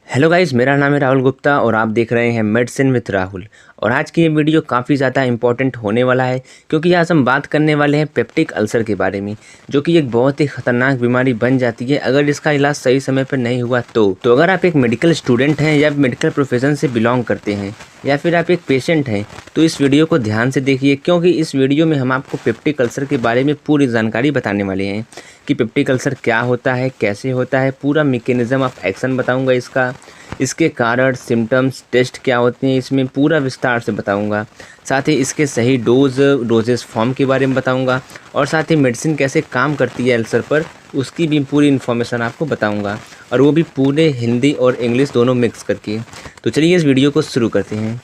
Hello guys, मेरा नाम है राहुल गुप्ता और आप देख रहे हैं मेडिसिन विद राहुल। और आज की ये वीडियो काफ़ी ज़्यादा इंपॉर्टेंट होने वाला है क्योंकि आज हम बात करने वाले हैं पेप्टिक अल्सर के बारे में, जो कि एक बहुत ही ख़तरनाक बीमारी बन जाती है अगर इसका इलाज सही समय पर नहीं हुआ तो अगर आप एक मेडिकल स्टूडेंट हैं या मेडिकल प्रोफेशन से बिलोंग करते हैं या फिर आप एक पेशेंट हैं तो इस वीडियो को ध्यान से देखिए, क्योंकि इस वीडियो में हम आपको पेप्टिक अल्सर के बारे में पूरी जानकारी बताने वाले हैं कि पेप्टिक अल्सर क्या होता है, कैसे होता है, पूरा मैकेनिज्म ऑफ एक्शन बताऊंगा इसका, इसके कारण, सिम्टम्स, टेस्ट क्या होते हैं, इसमें पूरा विस्तार से बताऊंगा। साथ ही इसके सही डोजेस फॉर्म के बारे में बताऊंगा और साथ ही मेडिसिन कैसे काम करती है अल्सर पर, उसकी भी पूरी इन्फॉर्मेशन आपको बताऊंगा, और वो भी पूरे हिंदी और इंग्लिश दोनों मिक्स करके। तो चलिए इस वीडियो को शुरू करते हैं।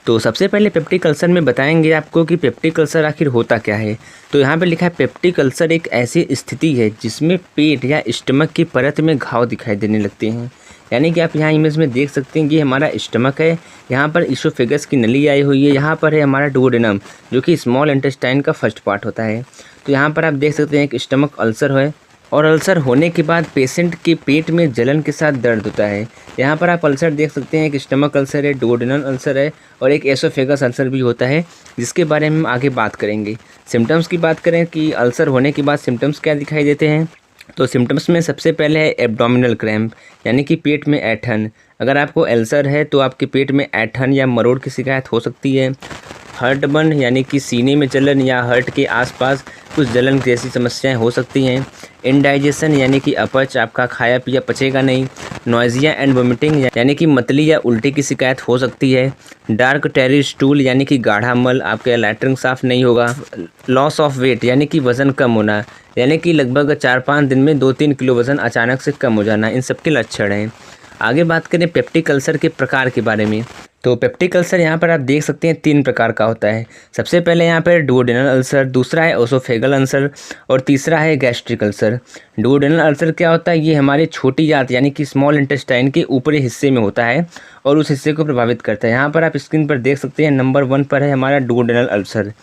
तो सबसे पहले पेप्टिक अल्सर में बताएंगे आपको कि पेप्टिक अल्सर आखिर होता क्या है। तो यहाँ पे लिखा है पेप्टिक अल्सर एक ऐसी स्थिति है जिसमें पेट या स्टमक की परत में घाव दिखाई देने लगते हैं। यानी कि आप यहाँ इमेज में देख सकते हैं कि हमारा स्टमक है, यहाँ पर इसोफेगस की नली आई हुई है, यहाँ पर है हमारा डुओडेनम जो कि स्मॉल इंटेस्टाइन का फर्स्ट पार्ट होता है। तो यहाँ पर आप देख सकते हैं कि स्टमक अल्सर है और अल्सर होने के बाद पेशेंट के पेट में जलन के साथ दर्द होता है। यहाँ पर आप अल्सर देख सकते हैं कि स्टमक अल्सर है, डुओडेनल अल्सर है और एक एसोफेगस अल्सर भी होता है, जिसके बारे में हम आगे बात करेंगे। सिम्टम्स की बात करें कि अल्सर होने के बाद सिम्टम्स क्या दिखाई देते हैं, तो सिम्टम्स में सबसे पहले है एब्डोमिनल क्रैम्प, यानी कि पेट में ऐंठन। अगर आपको अल्सर है तो आपके पेट में ऐंठन या मरोड़ की शिकायत हो सकती है। हर्टबर्न यानी कि सीने में जलन या हर्ट के आसपास कुछ जलन जैसी समस्याएं हो सकती हैं। इनडाइजेशन यानी कि अपच, आपका खाया पिया पचेगा नहीं। नॉइजिया एंड वोमिटिंग यानी कि मतली या उल्टी की शिकायत हो सकती है। डार्क टेरी स्टूल यानी कि गाढ़ा मल, आपका लैट्रिन साफ नहीं होगा। लॉस ऑफ वेट यानी कि वज़न कम होना, यानी कि लगभग 4-5 दिन में 2-3 किलो वज़न अचानक से कम हो जाना, इन सब के लक्षण हैं। आगे बात करें पेप्टिक अल्सर के प्रकार के बारे में, तो पेप्टिक अल्सर यहाँ पर आप देख सकते हैं 3 प्रकार का होता है। सबसे पहले यहाँ पर डुओडेनल अल्सर, दूसरा है ओसोफेगल अल्सर और तीसरा है गैस्ट्रिक अल्सर। डुओडेनल अल्सर क्या होता है, ये हमारे छोटी आंत यानी कि स्मॉल इंटेस्टाइन के ऊपरी हिस्से में होता है और उस हिस्से को प्रभावित करता है। यहाँ पर आप स्क्रीन पर देख सकते हैं नंबर 1 पर है हमारा डुओडेनल अल्सर।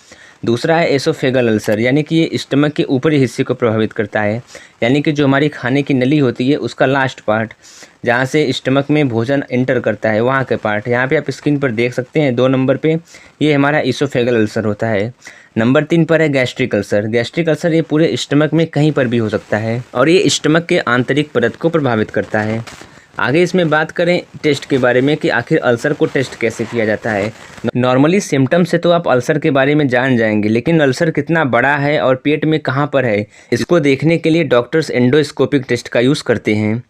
दूसरा है एसोफेगल अल्सर, यानी कि ये स्टमक के ऊपरी हिस्से को प्रभावित करता है, यानी कि जो हमारी खाने की नली होती है उसका लास्ट पार्ट, जहाँ से स्टमक में भोजन एंटर करता है वहाँ के पार्ट। यहाँ पे आप स्क्रीन पर देख सकते हैं 2 नंबर पे ये हमारा इसोफेगल अल्सर होता है। नंबर 3 पर है गैस्ट्रिक अल्सर। गैस्ट्रिक अल्सर ये पूरे स्टमक में कहीं पर भी हो सकता है और ये स्टमक के आंतरिक परत को प्रभावित करता है। आगे इसमें बात करें टेस्ट के बारे में कि आखिर अल्सर को टेस्ट कैसे किया जाता है। नॉर्मली सिम्टम से तो आप अल्सर के बारे में जान जाएंगे, लेकिन अल्सर कितना बड़ा है और पेट में कहाँ पर है, इसको देखने के लिए डॉक्टर्स एंडोस्कोपिक टेस्ट का यूज़ करते हैं।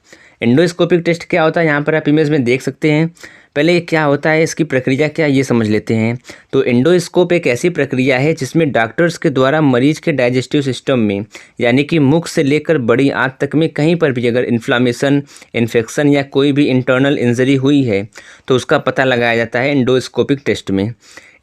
एंडोस्कोपिक टेस्ट क्या होता है, यहाँ पर आप इमेज में देख सकते हैं। पहले ये क्या होता है, इसकी प्रक्रिया क्या है, ये समझ लेते हैं। तो एंडोस्कोप एक ऐसी प्रक्रिया है जिसमें डॉक्टर्स के द्वारा मरीज के डाइजेस्टिव सिस्टम में, यानी कि मुख से लेकर बड़ी आंत तक में कहीं पर भी अगर इन्फ्लामेशन, इन्फेक्शन या कोई भी इंटरनल इंजरी हुई है तो उसका पता लगाया जाता है एंडोस्कोपिक टेस्ट में।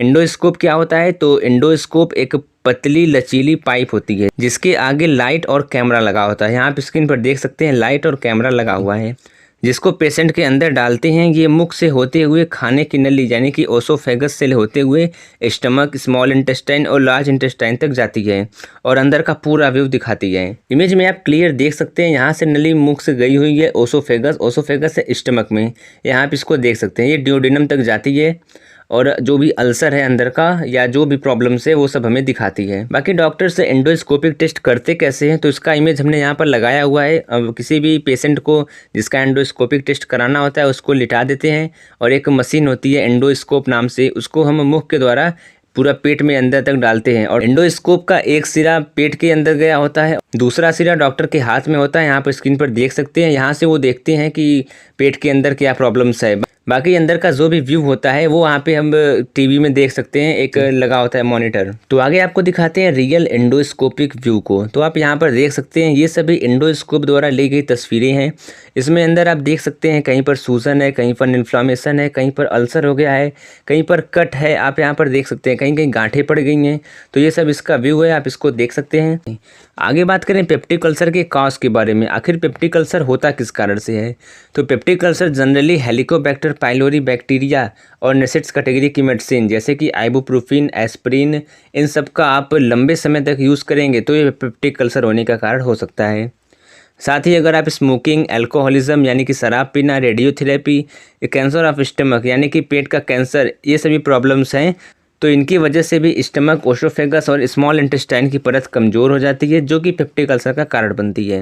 एंडोस्कोप क्या होता है, तो एंडोस्कोप एक पतली लचीली पाइप होती है जिसके आगे लाइट और कैमरा लगा होता है। यहाँ आप स्क्रीन पर देख सकते हैं लाइट और कैमरा लगा हुआ है, जिसको पेशेंट के अंदर डालते हैं। ये मुख से होते हुए खाने की नली यानी कि ओसोफेगस से होते हुए स्टमक, स्मॉल इंटेस्टाइन और लार्ज इंटेस्टाइन तक जाती है और अंदर का पूरा व्यू दिखाती है। इमेज में आप क्लियर देख सकते हैं, यहाँ से नली मुख से गई हुई है ओसोफेगस से स्टमक में, यहाँ आप इसको देख सकते हैं। ये ड्यूडेनम तक जाती है और जो भी अल्सर है अंदर का या जो भी प्रॉब्लम्स है वो सब हमें दिखाती है। बाकी डॉक्टर्स एंडोस्कोपिक टेस्ट करते कैसे हैं, तो इसका इमेज हमने यहाँ पर लगाया हुआ है। अब किसी भी पेशेंट को जिसका एंडोस्कोपिक टेस्ट कराना होता है उसको लिटा देते हैं और एक मशीन होती है एंडोस्कोप नाम से, उसको हम मुख के द्वारा पूरा पेट में अंदर तक डालते हैं और एंडोस्कोप का एक सिरा पेट के अंदर गया होता है, दूसरा सिरा डॉक्टर के हाथ में होता है। यहाँ पर स्क्रीन पर देख सकते हैं, यहाँ से वो देखते हैं कि पेट के अंदर क्या प्रॉब्लम्स है। बाकी अंदर का जो भी व्यू होता है वो वहाँ पे हम टीवी में देख सकते हैं, एक लगा होता है मॉनिटर। तो आगे आपको दिखाते हैं रियल एंडोस्कोपिक व्यू को। तो आप यहाँ पर देख सकते हैं ये सभी एंडोस्कोप द्वारा ली गई तस्वीरें हैं। इसमें अंदर आप देख सकते हैं कहीं पर सूजन है, कहीं पर इन्फ्लामेशन है, कहीं पर अल्सर हो गया है, कहीं पर कट है, आप यहाँ पर देख सकते हैं कहीं कहीं गांठें पड़ गई हैं। तो ये सब इसका व्यू है, आप इसको देख सकते हैं। आगे बात करें पेप्टिक अल्सर के कॉज के बारे में, आखिर पेप्टिक अल्सर होता किस कारण से है। तो peptic ulcer generally Helicobacter pylori bacteria और नेसेट्स कैटेगरी की मेडिसिन जैसे कि आइबुप्रोफिन, एस्पिरिन, इन सब का आप लंबे समय तक यूज़ करेंगे तो ये पेप्टिक अल्सर होने का कारण हो सकता है। साथ ही अगर आप स्मोकिंग, अल्कोहलिज्म यानी कि शराब पीना, रेडियोथेरेपी, कैंसर ऑफ स्टमक यानी कि पेट का कैंसर, ये सभी प्रॉब्लम्स हैं तो इनकी वजह से भी स्टमक, ओसोफेगस और स्मॉल इंटेस्टाइन की परत कमज़ोर हो जाती है, जो कि पेप्टिक अल्सर का कारण बनती है।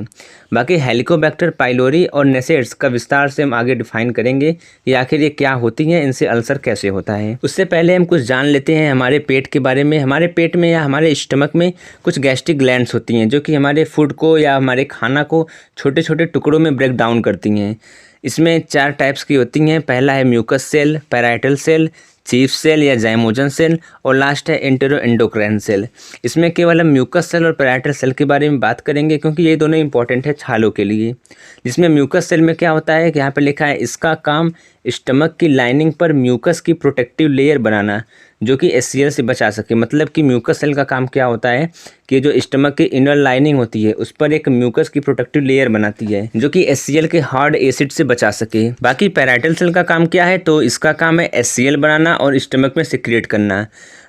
बाकी हेलिकोबैक्टर पाइलोरी और नेसेट्स का विस्तार से हम आगे डिफाइन करेंगे कि आखिर ये क्या होती हैं, इनसे अल्सर कैसे होता है। उससे पहले हम कुछ जान लेते हैं हमारे पेट के बारे में। हमारे पेट में या हमारे स्टमक में कुछ गैस्ट्रिक ग्लैंड्स होती हैं, जो कि हमारे फूड को या हमारे खाना को छोटे छोटे टुकड़ों में ब्रेक डाउन करती हैं। इसमें 4 टाइप्स की होती हैं। पहला है mucus cell, parietal cell, chief cell या जाइमोजन सेल और लास्ट है एंटेरो एंडोक्राइन सेल। इसमें केवल हम म्यूकस सेल और पैराइटल सेल के बारे में बात करेंगे, क्योंकि ये दोनों इंपॉर्टेंट है छालों के लिए। जिसमें म्यूकस सेल में क्या होता है कि यहाँ पे लिखा है इसका काम स्टमक की लाइनिंग पर म्यूकस की प्रोटेक्टिव लेयर बनाना, जो कि HCl से बचा सके। मतलब कि म्यूकस सेल का काम क्या होता है कि जो स्टमक की इनर लाइनिंग होती है उस पर एक म्यूकस की प्रोटेक्टिव लेयर बनाती है, जो कि HCl के हार्ड एसिड से बचा सके। बाकी पैराइटल सेल का काम क्या है, तो इसका काम है HCl बनाना और स्टमक में सिक्रिएट करना।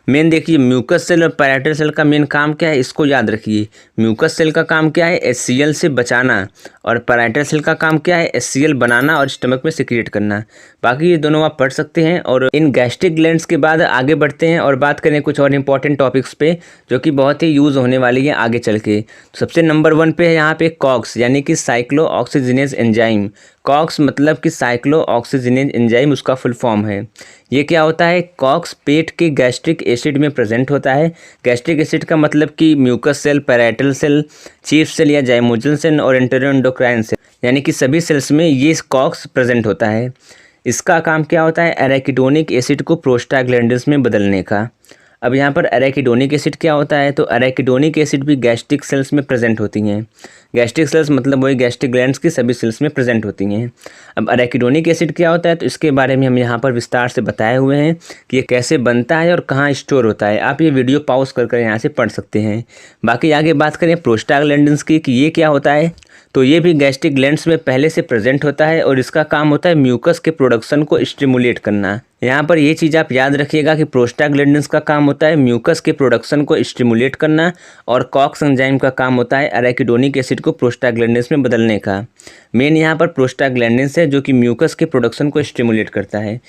मेन देखिए म्यूकस सेल और पैराइटल सेल का मेन काम क्या है, इसको याद रखिए। म्यूकस सेल का काम क्या है, HCl से बचाना, और पैराइटल सेल का काम क्या है, HCl बनाना और स्टमक में सिक्रिएट करना। बाकी ये दोनों आप पढ़ सकते हैं। और इन गैस्ट्रिक ग्लैंड्स के बाद आगे बढ़ते हैं और बात करें कुछ और इंपॉर्टेंट टॉपिक्स पे, जो कि बहुत ही यूज़ होने वाली है आगे चल के। तो सबसे नंबर 1 पे है यहाँ पे कॉक्स यानी कि साइक्लो ऑक्सीजनेज एंजाइम। कॉक्स मतलब कि साइक्लो ऑक्सीजनेज एंजाइम उसका फुल फॉर्म है। ये क्या होता है, कॉक्स पेट के गैस्ट्रिक एसिड में प्रेजेंट होता है। गैस्ट्रिक एसिड का मतलब कि mucus cell, parietal cell, chief cell या जाइमोजन सेल और एंटेरो एंडोक्राइन सेल यानी कि सभी सेल्स में ये कॉक्स प्रेजेंट होता है। इसका काम क्या होता है, एराकिडोनिक एसिड को प्रोस्टाग्लैंडिन्स में बदलने का। अब यहाँ पर एराकिडोनिक एसिड क्या होता है, तो एराकिडोनिक एसिड भी गैस्ट्रिक सेल्स में प्रेजेंट होती हैं। गैस्ट्रिक सेल्स मतलब वही गैस्ट्रिक ग्लैंड्स की सभी सेल्स में प्रेजेंट होती हैं। अब एराकिडोनिक एसिड क्या होता है, तो इसके बारे में हम यहाँ पर विस्तार से बताए हुए हैं कि ये कैसे बनता है और कहाँ स्टोर होता है। आप ये वीडियो पॉज कर यहाँ से पढ़ सकते हैं। बाकी आगे बात करें प्रोस्टाग्लैंडिन्स की कि ये क्या होता है, तो ये भी गैस्ट्रिक ग्लैंड्स में पहले से प्रेजेंट होता है और इसका काम होता है म्यूकस के प्रोडक्शन को स्टिमुलेट करना। यहाँ पर ये चीज़ आप याद रखिएगा कि प्रोस्टाग्लैंडिन्स का काम होता है म्यूकस के प्रोडक्शन को स्टिमुलेट करना और कॉक्स एंजाइम का काम होता है एराकिडोनिक एसिड को प्रोस्टाग्लैंडिन्स में बदलने का। मेन यहाँ पर प्रोस्टाग्लैंडिन्स है जो कि म्यूकस के प्रोडक्शन को स्टिमुलेट करता है।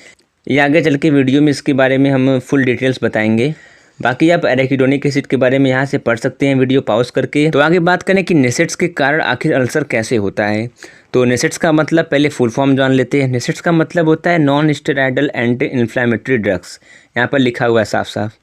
ये आगे चल के वीडियो में इसके बारे में हम फुल डिटेल्स बताएंगे। बाकी आप एराकिडोनिक एसिड के बारे में यहाँ से पढ़ सकते हैं वीडियो पॉज करके। तो आगे बात करें कि नेसेट्स के कारण आखिर अल्सर कैसे होता है। तो नेसेट्स का मतलब पहले फुल फॉर्म जान लेते हैं। नेसेट्स का मतलब होता है non steroidal anti inflammatory drugs, यहाँ पर लिखा हुआ है साफ साफ।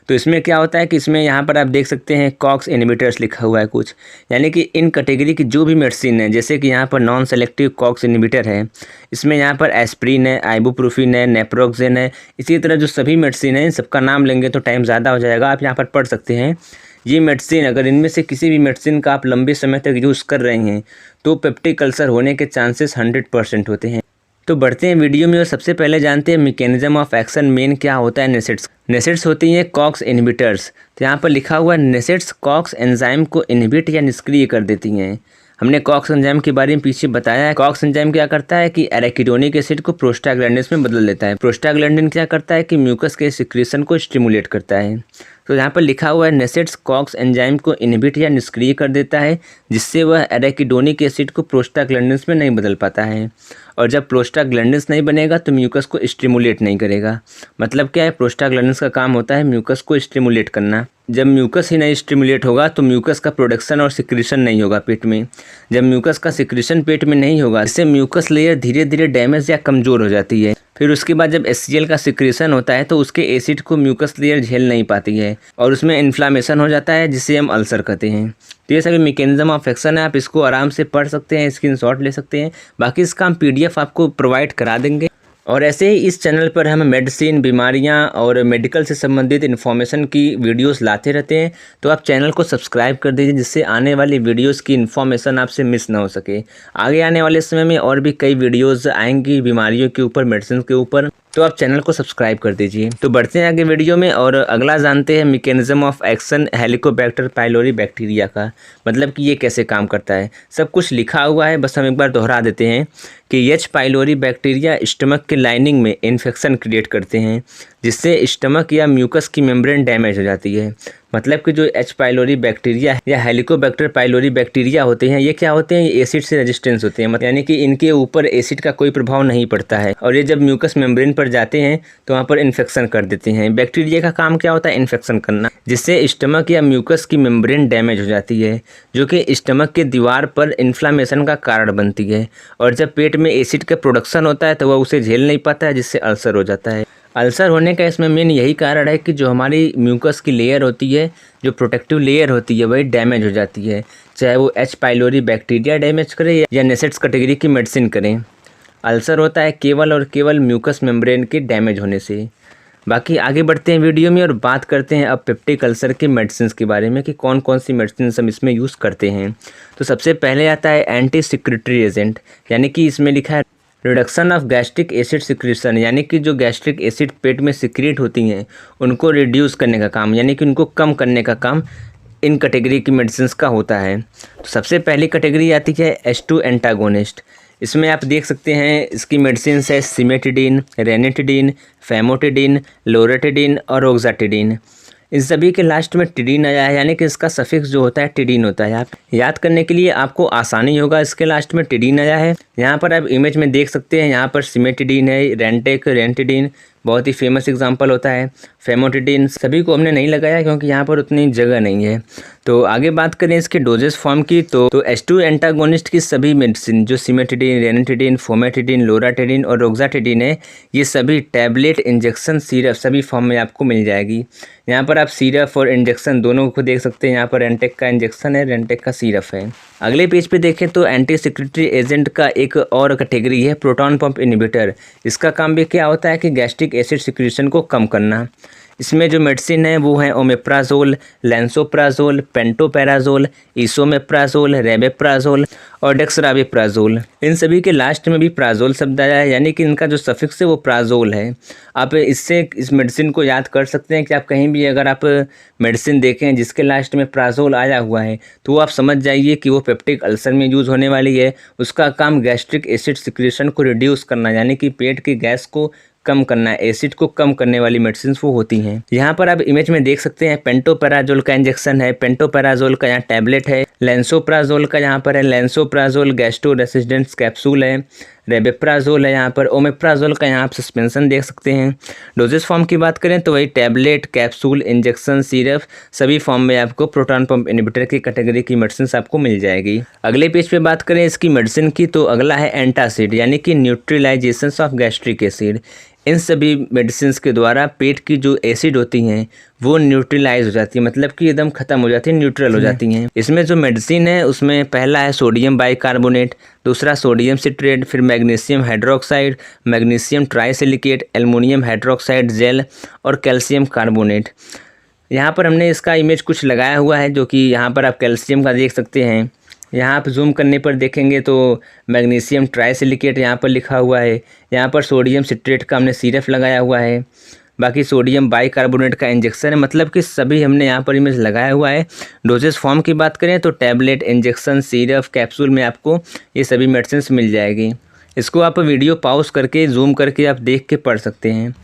तो इसमें क्या होता है कि इसमें यहाँ पर आप देख सकते हैं कॉक्स इनहिबिटर्स लिखा हुआ है कुछ, यानी कि इन कैटेगरी की जो भी मेडिसिन है, जैसे कि यहाँ पर नॉन सेलेक्टिव कॉक्स इनहिबिटर है, इसमें यहाँ पर एस्प्रिन है, आइबुप्रोफिन है, नेप्रोक्सेन है। इसी तरह जो सभी मेडिसिन है सबका नाम लेंगे तो टाइम ज़्यादा हो जाएगा, आप यहाँ पर पढ़ सकते हैं। ये मेडिसिन अगर इनमें से किसी भी मेडिसिन का आप लंबे समय तक यूज़ कर रहे हैं तो पेप्टिक अल्सर होने के चांसेस 100% होते हैं। तो बढ़ते हैं वीडियो में और सबसे पहले जानते हैं मैकेनिज्म ऑफ एक्शन मेन क्या होता है नेसेट्स। नेसेट्स होती हैं कॉक्स इनहिबिटर्स। तो यहाँ पर लिखा हुआ है नेसेट्स कॉक्स एंजाइम को इनहिबिट या निष्क्रिय कर देती हैं। हमने कॉक्स एंजाइम के बारे में पीछे बताया है। कॉक्स एंजाइम क्या करता है कि एराकिडोनिक एसिड को प्रोस्टाग्लैंडिन्स में बदल देता है। प्रोस्टाग्लैंडिन क्या करता है कि म्यूकस के सिक्रेशन को स्टिमुलेट करता है। तो यहाँ पर लिखा हुआ है नेसेट्स कॉक्स एंजाइम को इनहिबिट या निष्क्रिय कर देता है, जिससे वह एराकिडोनिक एसिड को प्रोस्टाग्लैंडिन्स में नहीं बदल पाता है। और जब प्रोस्टाग्लैंडिन्स नहीं बनेगा तो म्यूकस को स्टिमुलेट नहीं करेगा। मतलब क्या है, प्रोस्टाग्लैंडिन्स का काम होता है म्यूकस को स्टिमुलेट करना। जब म्यूकस ही नहीं स्टिमुलेट होगा तो म्यूकस का प्रोडक्शन और सिक्रीशन नहीं होगा पेट में। जब म्यूकस का सिक्रीशन पेट में नहीं होगा, इससे म्यूकस लेयर धीरे धीरे डैमेज या कमज़ोर हो जाती है। फिर उसके बाद जब HCl का सिक्रीशन होता है तो उसके एसिड को म्यूकस लेयर झेल नहीं पाती है और उसमें इन्फ्लामेशन हो जाता है, जिसे हम अल्सर कहते हैं। तो ये सभी मैकेनिज्म ऑफ एक्शन है, आप इसको आराम से पढ़ सकते हैं, स्क्रीनशॉट ले सकते हैं। बाकी इसका हम PDF आपको प्रोवाइड करा देंगे। और ऐसे ही इस चैनल पर हम मेडिसिन, बीमारियां और मेडिकल से संबंधित इन्फॉर्मेशन की वीडियोस लाते रहते हैं। तो आप चैनल को सब्सक्राइब कर दीजिए, जिससे आने वाली वीडियोस की इन्फॉर्मेशन आपसे मिस ना हो सके। आगे आने वाले समय में और भी कई वीडियोस आएंगी बीमारियों के ऊपर, मेडिसिन के ऊपर, तो आप चैनल को सब्सक्राइब कर दीजिए। तो बढ़ते हैं आगे वीडियो में और अगला जानते हैं mechanism of action Helicobacter pylori bacteria का। मतलब कि ये कैसे काम करता है। सब कुछ लिखा हुआ है, बस हम एक बार दोहरा देते हैं कि H. पाइलोरी बैक्टीरिया स्टमक के लाइनिंग में इन्फेक्शन क्रिएट करते हैं, जिससे स्टमक या म्यूकस की मेम्ब्रेन डैमेज हो जाती है। मतलब कि जो एच पाइलोरी बैक्टीरिया या हेलिकोबैक्टर पाइलोरी बैक्टीरिया होते हैं, ये क्या होते हैं, ये एसिड से रेजिस्टेंस होते हैं, यानी कि इनके ऊपर एसिड का कोई प्रभाव नहीं पड़ता है और ये जब म्यूकस मेम्ब्रेन पर जाते हैं तो वहाँ पर इन्फेक्शन कर देते हैं। बैक्टीरिया का काम क्या होता है, इन्फेक्शन करना, जिससे स्टमक या म्यूकस की मेम्ब्रेन डैमेज हो जाती है, जो कि स्टमक के दीवार पर इन्फ्लामेशन का कारण बनती है। और जब पेट में एसिड का प्रोडक्शन होता है तो वह उसे झेल नहीं पाता है, जिससे अल्सर हो जाता है। अल्सर होने का इसमें मेन यही कारण है कि जो हमारी म्यूकस की लेयर होती है, जो प्रोटेक्टिव लेयर होती है, वही डैमेज हो जाती है, चाहे वो एच पाइलोरी बैक्टीरिया डैमेज करे या नेसेट्स कैटेगरी की मेडिसिन करें। अल्सर होता है केवल और केवल म्यूकस मेम्ब्रेन के डैमेज होने से। बाकी आगे बढ़ते हैं वीडियो में और बात करते हैं अब पेप्टिक अल्सर के मेडिसिन के बारे में कि कौन कौन सी मेडिसिन हम इसमें यूज़ करते हैं। तो सबसे पहले आता है एंटी सिक्रेटरी एजेंट, यानी कि इसमें लिखा है reduction of gastric acid secretion, यानी कि जो गैस्ट्रिक एसिड पेट में सिक्रीट होती हैं उनको रिड्यूस करने का काम, यानी कि उनको कम करने का काम इन कैटेगरी की मेडिसिन का होता है। तो सबसे पहली कैटेगरी आती है H2 एंटागोनिस्ट। इसमें आप देख सकते हैं इसकी मेडिसिन है सिमेटिडीन, रेनिटिडीन, फेमोटिडीन, लोरेटिडीन और रोक्साटिडीन। इन सभी के लास्ट में टिडीन आया है, यानी कि इसका सफिक्स जो होता है टिडीन होता है। आप याद करने के लिए आपको आसानी होगा, इसके लास्ट में टिडीन आया है। यहाँ पर आप इमेज में देख सकते हैं, यहाँ पर सिमेटिडीन है, रेंटेक, रेंटिडीन बहुत ही फेमस एग्जांपल होता है। फेमोटिडीन सभी को हमने नहीं लगाया क्योंकि यहाँ पर उतनी जगह नहीं है। तो आगे बात करें इसके डोजेस फॉर्म की, तो H2 एंटागोनिस्ट की सभी मेडिसिन जो सिमेटिडीन, रेनिटिडीन, फोमेटिडीन, लोराटिडीन और रोक्साटिडीन है, ये सभी टैबलेट, इंजेक्शन, सिरप सभी फॉर्म में आपको मिल जाएगी। यहाँ पर आप सिरप और इंजेक्शन दोनों को देख सकते हैं। यहाँ पर रेंटेक का इंजेक्शन है, रेंटेक का सिरप है। अगले पेज पे देखें तो एंटी सिक्रेटरी एजेंट का एक और कैटेगरी है प्रोटॉन पंप इनहिबिटर। इसका काम भी क्या होता है कि गैस्ट्रिक एसिड सिक्रीशन को कम करना। इसमें जो मेडिसिन है वो है ओमेप्राजोल, लेंसोप्राजोल, पेंटोपैराजोल, इसोमेप्राजोल, रेबेप्राजोल और डेक्सरावेप्राजोल। इन सभी के लास्ट में भी प्राजोल शब्द आया है, यानी कि इनका जो सफिक्स है वो प्राजोल है। आप इससे इस मेडिसिन को याद कर सकते हैं कि आप कहीं भी अगर आप मेडिसिन देखें जिसके लास्ट में प्राजोल आया हुआ है तो वो आप समझ जाइए कि वो पेप्टिक अल्सर में यूज़ होने वाली है। उसका काम गैस्ट्रिक एसिड सिक्रीशन को रिड्यूस करना, यानी कि पेट की गैस को कम करना, एसिड को कम करने वाली मेडिसिन वो होती हैं। यहाँ पर आप इमेज में देख सकते हैं पेंटोपैराजोल का इंजेक्शन है, पेंटोपैराजोल का यहाँ टैबलेट है, लेंसोप्राजोल का यहाँ पर है लेंसोप्राजोल गैस्ट्रो रेसिस्टेंस कैप्सूल है, रेबेप्राजोल है यहाँ पर, ओमेप्राजोल का यहाँ आप सस्पेंशन देख सकते हैं। डोजेस फॉर्म की बात करें तो वही टैबलेट, कैप्सूल, इंजेक्शन, सिरप सभी फॉर्म में आपको प्रोटॉन पंप इनहिबिटर की कैटेगरी की मेडिसिन आपको मिल जाएगी। अगले पेज पे बात करें इसकी मेडिसिन की तो अगला है एंटासिड, यानी कि न्यूट्रलाइजेशन ऑफ गैस्ट्रिक एसिड। इन सभी मेडिसिन के द्वारा पेट की जो एसिड होती हैं वो न्यूट्रलाइज हो जाती है, मतलब कि एकदम खत्म हो जाती है, न्यूट्रल हो जाती हैं। इसमें जो मेडिसिन है उसमें पहला है सोडियम बाइकार्बोनेट, दूसरा सोडियम सिट्रेट, फिर magnesium hydroxide, magnesium trisilicate, aluminium hydroxide gel और कैल्शियम कार्बोनेट। यहाँ पर हमने इसका इमेज कुछ लगाया हुआ है, जो कि यहाँ पर आप कैल्शियम का देख सकते हैं। यहाँ आप जूम करने पर देखेंगे तो मैग्नीशियम ट्राइसिलिकेट यहाँ पर लिखा हुआ है। यहाँ पर सोडियम सिट्रेट का हमने सिरप लगाया हुआ है, बाकी सोडियम बाइकार्बोनेट का इंजेक्शन है, मतलब कि सभी हमने यहाँ पर इमेज लगाया हुआ है। डोजेस फॉर्म की बात करें तो टैबलेट, इंजेक्शन, सिरप, कैप्सूल में आपको ये सभी मेडिसिन मिल जाएगी। इसको आप वीडियो पॉज करके जूम करके आप देख के पढ़ सकते हैं।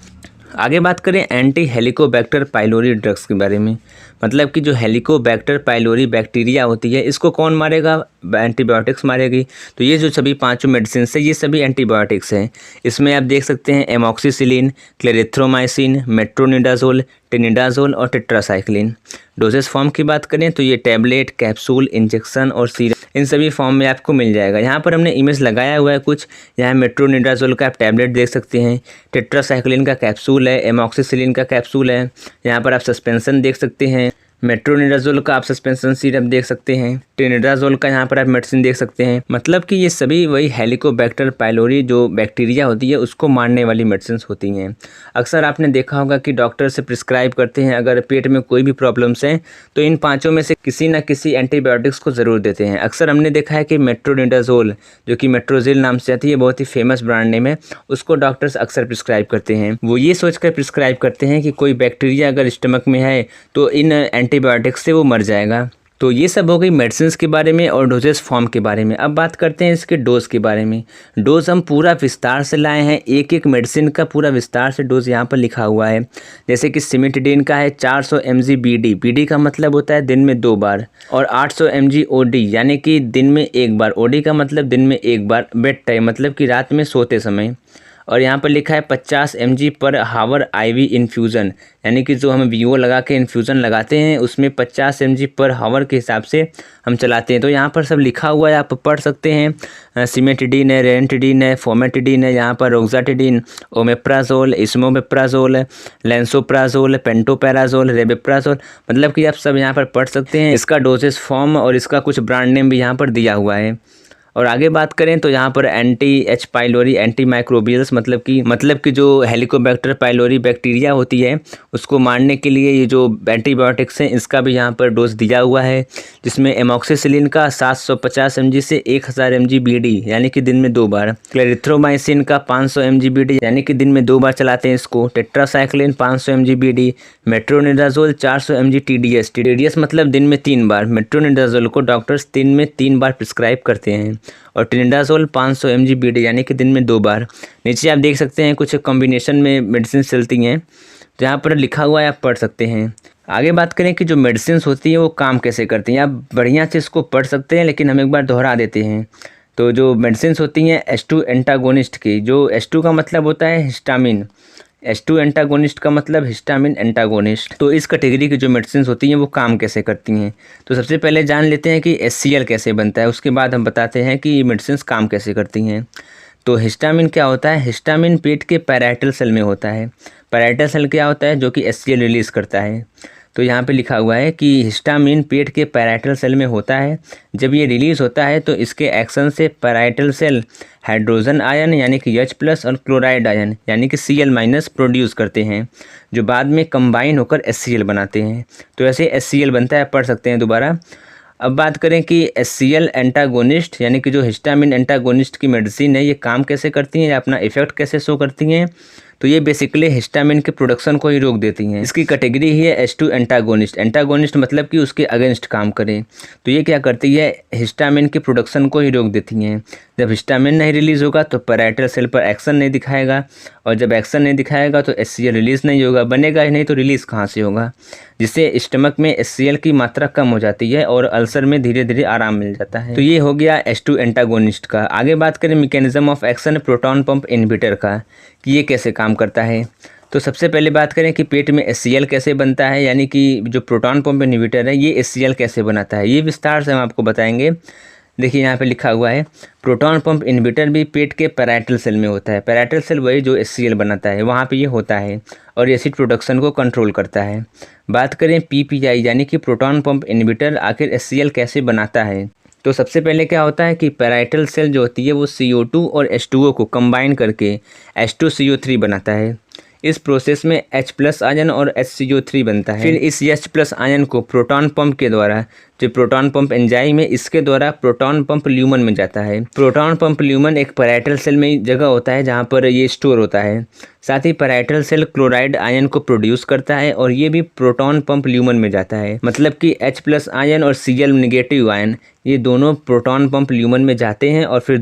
आगे बात करें एंटी हेलिकोबैक्टर पाइलोरी ड्रग्स के बारे में, मतलब कि जो हेलिकोबैक्टर पाइलोरी बैक्टीरिया होती है इसको कौन मारेगा, एंटीबायोटिक्स मारेगी। तो ये जो सभी पांचों मेडिसिन है ये सभी एंटीबायोटिक्स हैं। इसमें आप देख सकते हैं एमॉक्सिसिलिन, क्लेरिथ्रोमाइसिन, मेट्रोनिडाजोल, टेनिडाजोल और टेट्रासाइक्लिन। डोजेस फॉर्म की बात करें तो ये टैबलेट, कैप्सूल, इंजेक्शन और सिरप इन सभी फॉर्म में आपको मिल जाएगा। यहाँ पर हमने इमेज लगाया हुआ है कुछ, यहाँ मेट्रोनिडाजोल का आप टैबलेट देख सकते हैं, टेट्रासाइक्लिन का कैप्सूल है, एमॉक्सिसिलिन का कैप्सूल है, यहाँ पर आप सस्पेंशन देख सकते हैं, मेट्रोनिडाजोल का आप सस्पेंशन सिरप देख सकते हैं, टेनिडाजोल का यहाँ पर आप मेडिसिन देख सकते हैं। मतलब कि ये सभी वही हेलिकोबैक्टर पाइलोरी जो बैक्टीरिया होती है उसको मारने वाली मेडिसिन होती हैं। अक्सर आपने देखा होगा कि डॉक्टर से प्रिस्क्राइब करते हैं अगर पेट में कोई भी प्रॉब्लम्स हैं तो इन पांचों में से किसी न किसी एंटीबायोटिक्स को ज़रूर देते हैं। अक्सर हमने देखा है कि मेट्रोनिडाजोल जो कि मेट्रोजिल नाम से आती है, बहुत ही फेमस ब्रांड नेम है, उसको डॉक्टर्स अक्सर प्रिस्क्राइब करते हैं। वो ये सोचकर प्रिस्क्राइब करते हैं कि कोई बैक्टीरिया अगर स्टमक में है तो इन एंटीबायोटिक्स से वो मर जाएगा। तो ये सब हो गई मेडिसिन्स के बारे में और डोजेस फॉर्म के बारे में। अब बात करते हैं इसके डोज के बारे में। डोज हम पूरा विस्तार से लाए हैं, एक एक मेडिसिन का पूरा विस्तार से डोज यहाँ पर लिखा हुआ है। जैसे कि सिमेटिडिन का है 400 mg BD, BD का मतलब होता है दिन में 2 बार, और 800 mg OD यानी कि दिन में 1 बार, OD का मतलब दिन में 1 बार, बेड टाइम मतलब कि रात में सोते समय। और यहाँ पर लिखा है 50 mg पर हावर IV इन्फ्यूज़न, यानी कि जो हम वीओ लगा के इन्फ्यूज़न लगाते हैं उसमें 50 mg पर हावर के हिसाब से हम चलाते हैं। तो यहाँ पर सब लिखा हुआ है, आप पढ़ सकते हैं। सिमेटिडिन है, रेनिटिडिन है, फोमेटिडिन है, यहाँ पर रोक्साटिडिन, ओमेप्राजोल, इसमोमेप्राजोल, लेंसोप्राजोल, पेंटोपैराजोल, रेबेप्राजोल, मतलब कि आप सब यहाँ पर पढ़ सकते हैं। इसका डोजेस फॉर्म और इसका कुछ ब्रांड नेम भी यहाँ पर दिया हुआ है। और आगे बात करें तो यहाँ पर anti H pylori anti microbials मतलब कि जो हेलिकोबैक्टर पाइलोरी बैक्टीरिया होती है उसको मारने के लिए ये जो एंटीबायोटिक्स हैं इसका भी यहाँ पर डोज दिया हुआ है, जिसमें एमॉक्सिसिलिन का 750 mg से 1000 mg BD यानी कि दिन में 2 बार, क्लेरिथ्रोमाइसिन का 500 mg BD यानी कि दिन में 2 बार चलाते हैं इसको, tetracycline 500 mg BD, metronidazole 400 mg TDS मतलब दिन में 3 बार। मेट्रोनिडाजोल को डॉक्टर्स दिन में 3 बार प्रिस्क्राइब करते हैं, और टिनिडाजोल 500 mg BD यानी कि दिन में 2 बार। नीचे आप देख सकते हैं कुछ कॉम्बिनेशन में मेडिसिन चलती हैं, जहाँ पर लिखा हुआ है आप पढ़ सकते हैं। आगे बात करें कि जो मेडिसिन होती हैं वो काम कैसे करती हैं, आप बढ़िया से इसको पढ़ सकते हैं, लेकिन हम एक बार दोहरा देते हैं। तो जो मेडिसिन होती हैं H2 एंटागोनिस्ट की, जो H2 का मतलब होता है हिस्टामिन, H2 एंटागोनिस्ट का मतलब हिस्टामिन एंटागोनिस्ट। तो इस कैटेगरी की जो मेडिसिन होती हैं वो काम कैसे करती हैं। तो सबसे पहले जान लेते हैं कि HCl कैसे बनता है, उसके बाद हम बताते हैं कि ये मेडिसिन काम कैसे करती हैं। तो हिस्टामिन क्या होता है, हिस्टामिन पेट के पैराइटल सेल में होता है। पैराइटल सेल क्या होता है, जो कि HCl रिलीज़ करता है। तो यहाँ पे लिखा हुआ है कि हिस्टामिन पेट के पैराइटल सेल में होता है। जब ये रिलीज़ होता है तो इसके एक्शन से पैराइटल सेल हाइड्रोजन आयन यानी कि H+ और क्लोराइड आयन यानी कि Cl- प्रोड्यूस करते हैं, जो बाद में कंबाइन होकर HCl बनाते हैं। तो ऐसे HCl बनता है, पढ़ सकते हैं दोबारा। अब बात करें कि HCl एंटागोनिस्ट यानी कि जो हिस्टामिन एंटागोनिस्ट की मेडिसिन है ये काम कैसे करती हैं या अपना इफेक्ट कैसे शो करती हैं। तो ये बेसिकली हिस्टामिन के प्रोडक्शन को ही रोक देती हैं। इसकी कैटेगरी ही है H2 एंटागोनिस्ट। एंटागोनिस्ट मतलब कि उसके अगेंस्ट काम करें। तो ये क्या करती है, हिस्टामिन के प्रोडक्शन को ही रोक देती हैं। जब हिस्टामिन नहीं रिलीज़ होगा तो पैराइटल सेल पर एक्शन नहीं दिखाएगा, और जब एक्शन नहीं दिखाएगा तो HCl रिलीज़ नहीं होगा, बनेगा ही नहीं तो रिलीज़ कहाँ से होगा, जिससे स्टमक में HCl की मात्रा कम हो जाती है और अल्सर में धीरे धीरे आराम मिल जाता है। तो ये हो गया H2 एंटागोनिस्ट का। आगे बात करें mechanism of action proton pump inhibitor का, कि ये कैसे काम करता है। तो सबसे पहले बात करें कि पेट में HCl कैसे बनता है, यानी कि जो प्रोटॉन पंप इनहिबिटर है ये HCl कैसे बनाता है, ये विस्तार से हम आपको बताएंगे। देखिए यहाँ पे लिखा हुआ है प्रोटॉन पंप इनहिबिटर भी पेट के पैराइटल सेल में होता है। पैराइटल सेल वही जो HCl बनाता है, वहाँ पे ये होता है और एसिड प्रोडक्शन को कंट्रोल करता है। बात करें PPI यानी कि प्रोटॉन पंप इनहिबिटर आखिर HCl कैसे बनाता है। तो सबसे पहले क्या होता है कि पैराइटल सेल जो होती है वो CO2 और H2O को कंबाइन करके H2CO3 बनाता है। इस प्रोसेस में H+ आयन और HCO3 बनता है। फिर इस H+ आयन को प्रोटॉन पंप के द्वारा, जो प्रोटॉन पंप एंजाइम है इसके द्वारा प्रोटॉन पंप ल्यूमन में जाता है। प्रोटॉन पंप ल्यूमन एक पैराइटल सेल में जगह होता है जहाँ पर ये स्टोर होता है। साथ ही पैराइटल सेल क्लोराइड आयन को प्रोड्यूस करता है और ये भी प्रोटॉन पंप ल्यूमन में जाता है। मतलब कि H+ आयन और Cl- आयन ये दोनों प्रोटॉन पंप ल्यूमन में जाते हैं और फिर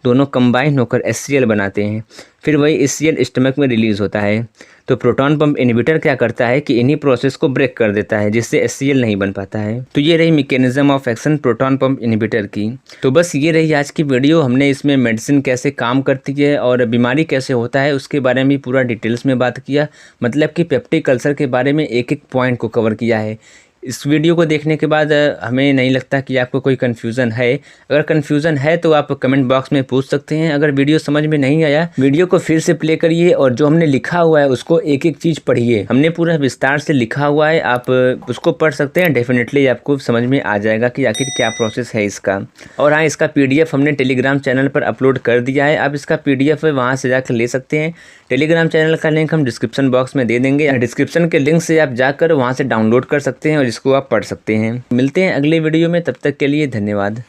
दोनों कंबाइन होकर HCl बनाते हैं। फिर वही HCl स्टमक में रिलीज़ होता है। तो प्रोटॉन पंप इनहिबिटर क्या करता है कि इन्हीं प्रोसेस को ब्रेक कर देता है, जिससे HCl नहीं बन पाता है। तो ये रही mechanism of action proton pump inhibitor की। तो बस ये रही आज की वीडियो। हमने इसमें मेडिसिन कैसे काम करती है और बीमारी कैसे होता है उसके बारे में पूरा डिटेल्स में बात किया। मतलब कि पेप्टिक अल्सर के बारे में एक एक पॉइंट को कवर किया है। इस वीडियो को देखने के बाद हमें नहीं लगता कि आपको कोई कन्फ्यूज़न है। अगर कन्फ्यूज़न है तो आप कमेंट बॉक्स में पूछ सकते हैं। अगर वीडियो समझ में नहीं आया, वीडियो को फिर से प्ले करिए और जो हमने लिखा हुआ है उसको एक एक चीज़ पढ़िए। हमने पूरा विस्तार से लिखा हुआ है, आप उसको पढ़ सकते हैं। डेफिनेटली आपको समझ में आ जाएगा कि आखिर क्या प्रोसेस है इसका। और हाँ, इसका PDF हमने टेलीग्राम चैनल पर अपलोड कर दिया है। आप इसका PDF वहाँ से जाकर ले सकते हैं। टेलीग्राम चैनल का लिंक हम डिस्क्रिप्शन बॉक्स में दे देंगे। डिस्क्रिप्शन के लिंक से आप जाकर वहाँ से डाउनलोड कर सकते हैं और इसको आप पढ़ सकते हैं। मिलते हैं अगले वीडियो में, तब तक के लिए धन्यवाद।